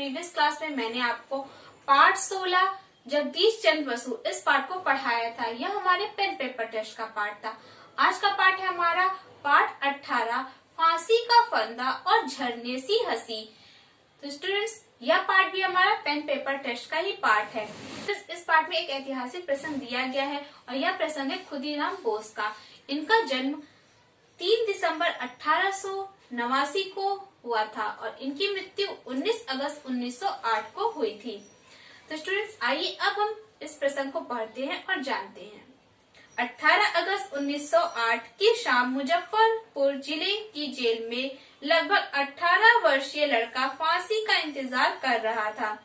Previous class में मैंने आपको पार्ट 16 जगदीश चंद्र बसु इस पार्ट को पढ़ाया था। यह हमारे पेन पेपर टेस्ट का पार्ट था। आज का पार्ट है हमारा पार्ट 18 फांसी का फंदा और झरने सी हंसी। तो स्टूडेंट्स, यह पार्ट भी हमारा पेन पेपर टेस्ट का ही पार्ट है। इस पार्ट में एक ऐतिहासिक प्रसंग दिया गया है और यह प्रसंग है खुदीराम बोस का। इनका जन्म 3 दिसंबर 1889 को हुआ था और इनकी मृत्यु 19 अगस्त 1908 को हुई थी। तो स्टूडेंट्स, आइए अब हम इस प्रसंग को पढ़ते हैं और जानते हैं। 18 अगस्त 1908 की शाम मुजफ्फरपुर जिले की जेल में लगभग 18 वर्षीय लड़का फांसी का इंतजार कर रहा था।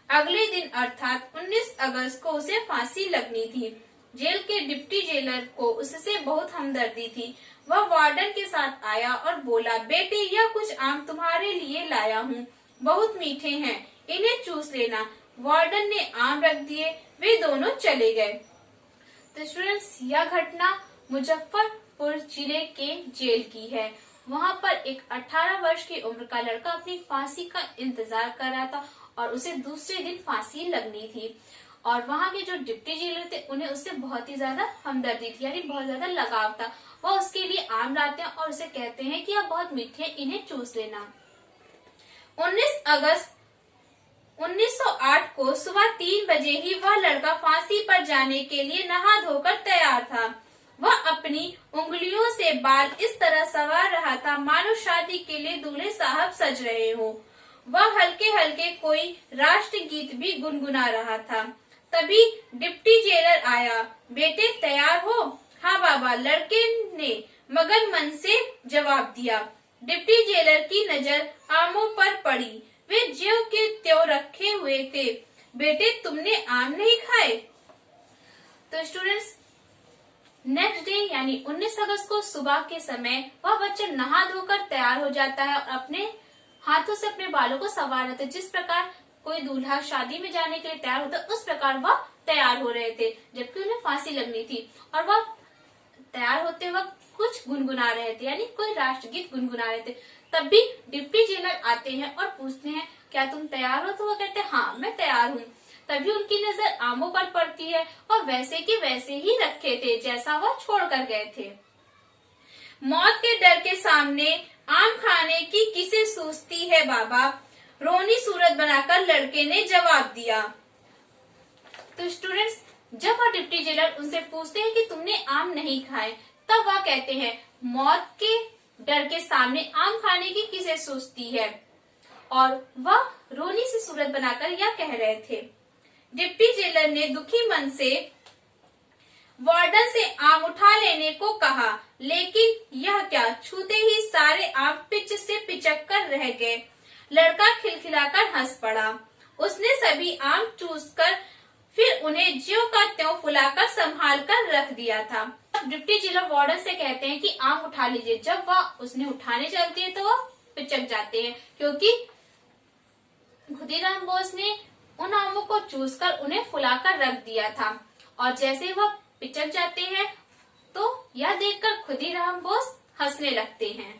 अगले दिन अर्थात 19 अगस्त को उसे फांसी लगनी थी। जेल के डिप्टी जेलर को उससे बहुत हमदर्दी थी। वह वार्डन के साथ आया और बोला, बेटे यह कुछ आम तुम्हारे लिए लाया हूँ, बहुत मीठे हैं, इन्हें चूस लेना। वार्डन ने आम रख दिए, वे दोनों चले गए। तो स्टूडेंट्स, यह घटना मुजफ्फरपुर जिले के जेल की है। वहाँ पर एक 18 वर्ष की उम्र का लड़का अपनी फांसी का इंतजार कर रहा था और उसे दूसरे दिन फांसी लगनी थी। और वहाँ के जो डिप्टी जेलर थे उन्हें उससे बहुत ही ज्यादा हमदर्दी थी, यानी बहुत ज्यादा लगाव था। वह उसके लिए आम लाते हैं और उसे कहते हैं कि यह बहुत मीठे हैं, इन्हें चूस लेना। 19 अगस्त 1908 को सुबह 3 बजे ही वह लड़का फांसी पर जाने के लिए नहा धोकर तैयार था। वह अपनी उंगलियों से बाल इस तरह संवार रहा था मानो शादी के लिए दूल्हे साहब सज रहे हो। वह हल्के हल्के कोई राष्ट्रगीत भी गुनगुना रहा था। तभी डिप्टी जेलर आया। बेटे तैयार हो? हाँ बाबा, लड़के ने मगन मन से जवाब दिया। डिप्टी जेलर की नजर आमों पर पड़ी। वे ज्यों के त्यों रखे हुए थे। बेटे तुमने आम नहीं खाए? तो स्टूडेंट्स, नेक्स्ट डे यानी 19 अगस्त को सुबह के समय वह बच्चा नहा धोकर तैयार हो जाता है और अपने हाथों से अपने बालों को संवार रहा था। जिस प्रकार कोई दूल्हा शादी में जाने के लिए तैयार होता है, उस प्रकार वह तैयार हो रहे थे, जबकि उन्हें फांसी लगनी थी। और वह तैयार होते वक्त कुछ गुनगुना रहे थे, यानी कोई राष्ट्रगीत गुनगुना रहे थे। तब भी डिप्टी जेलर आते हैं और पूछते हैं, क्या तुम तैयार हो? तो वो कहते हैं, हाँ मैं तैयार हूँ। तभी उनकी नजर आमों पर पड़ती है और वैसे के वैसे ही रखे थे जैसा वह छोड़ कर गए थे। मौत के डर के सामने आम खाने की किसे सूझती है बाबा? रोनी सूरत बनाकर लड़के ने जवाब दिया। तो स्टूडेंट्स, जब वह डिप्टी जेलर उनसे पूछते हैं कि तुमने आम नहीं खाए, तब वह कहते हैं, मौत के डर के सामने आम खाने की किसे सूझती है? और वह रोनी सी सूरत बनाकर यह कह रहे थे। डिप्टी जेलर ने दुखी मन से वार्डन से आम उठा लेने को कहा, लेकिन यह क्या, छूते ही सारे आम पिच से पिचक कर रह गए। लड़का खिलखिलाकर हंस पड़ा। उसने सभी आम चूसकर फिर उन्हें ज्यों का त्यों फुलाकर संभाल कर रख दिया था। डिप्टी जेलर वार्डन से कहते हैं कि आम उठा लीजिए। जब वह उसने उठाने चलती है तो वह पिचक जाते हैं, क्योंकि खुदीराम बोस ने उन आमों को चूसकर उन्हें फुलाकर रख दिया था। और जैसे वह पिचक जाते हैं तो यह देखकर खुदीराम बोस हंसने लगते हैं।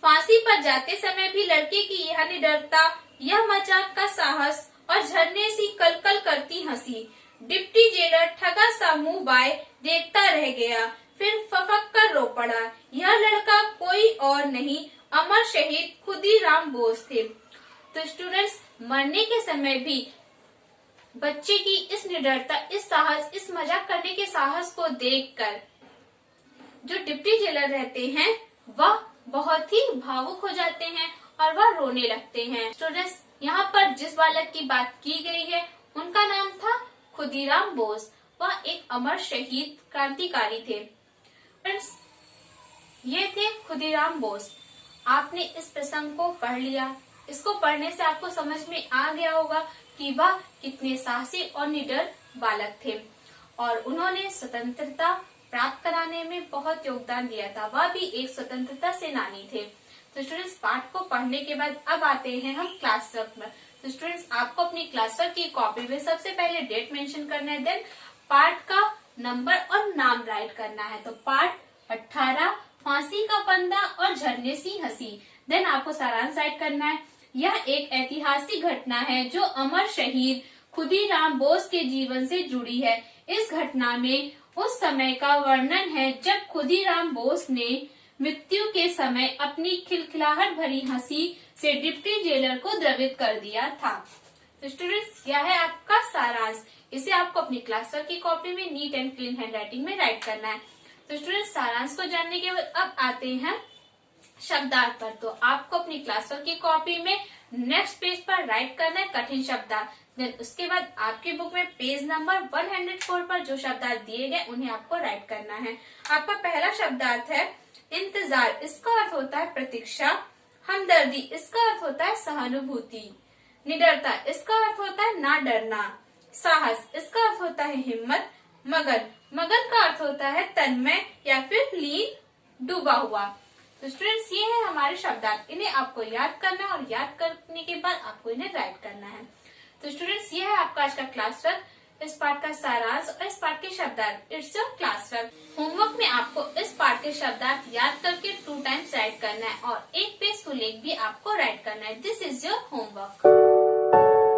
फांसी पर जाते समय भी लड़के की यह निडरता, यह मजाक का साहस और झरने सी कलकल करती हंसी। डिप्टी जेलर ठगा सा मुंह बाय देखता रह गया, फिर फफक कर रो पड़ा। यह लड़का कोई और नहीं, अमर शहीद खुदीराम बोस थे। तो स्टूडेंट्स, मरने के समय भी बच्चे की इस निडरता, इस साहस, इस मजाक करने के साहस को देखकर जो डिप्टी जेलर रहते हैं वह बहुत ही भावुक हो जाते हैं और वह रोने लगते हैं। स्टूडेंट्स, यहाँ पर जिस बालक की बात की गई है उनका नाम था खुदीराम बोस। वह एक अमर शहीद क्रांतिकारी थे। फ्रेंड्स, ये थे खुदीराम बोस। आपने इस प्रसंग को पढ़ लिया। इसको पढ़ने से आपको समझ में आ गया होगा कि वह कितने साहसी और निडर बालक थे और उन्होंने स्वतंत्रता प्राप्त कराने में बहुत योगदान दिया था। वह भी एक स्वतंत्रता सेनानी थे। तो स्टूडेंट्स, पाठ को पढ़ने के बाद अब आते हैं हम क्लास वर्क में। तो स्टूडेंट्स, आपको अपनी क्लास वर्क की कॉपी में सबसे पहले डेट मेंशन करना है, देन पाठ का नंबर और नाम राइट करना है। तो पाठ 18 फांसी का फंदा और झरने सी हंसी। देन आपको सारांश राइट करना है। यह एक ऐतिहासिक घटना है जो अमर शहीद खुदीराम बोस के जीवन से जुड़ी है। इस घटना में उस समय का वर्णन है जब खुदीराम बोस ने मृत्यु के समय अपनी खिलखिलाहट भरी हंसी से डिप्टी जेलर को द्रवित कर दिया था। तो स्टूडेंट्स, यह है आपका सारांश। इसे आपको अपनी क्लास वर्क की कॉपी में नीट एंड क्लीन हैंडराइटिंग में राइट करना है। तो स्टूडेंट्स, सारांश को जानने के बाद अब आते हैं शब्दार्थ पर। तो आपको अपनी क्लास वर्क की कॉपी में नेक्स्ट पेज पर राइट करना है कठिन शब्दार्थ। देन उसके बाद आपकी बुक में पेज नंबर 104 पर जो शब्दार्थ दिए गए उन्हें आपको राइट करना है। आपका पहला शब्दार्थ है इंतजार। इसका अर्थ होता है प्रतीक्षा। हमदर्दी, इसका अर्थ होता है सहानुभूति। निडरता, इसका अर्थ होता है ना डरना। साहस, इसका अर्थ होता है हिम्मत। मगन, मगन का अर्थ होता है तन्मय या फिर लीन, डूबा हुआ। तो स्टूडेंट्स, ये है हमारे शब्दार्थ। इन्हें आपको याद करना और याद करने के बाद आपको इन्हें राइट करना है। तो स्टूडेंट्स, ये है आपका आज का क्लास वर्क, इस पार्ट का सारांश और इस पार्ट के शब्दार्थ। It's your class work. Homework में आपको इस पार्ट के शब्दार्थ याद करके 2 टाइम्स राइट करना है और एक पेज सुलेख भी आपको राइट करना है। This is your homework.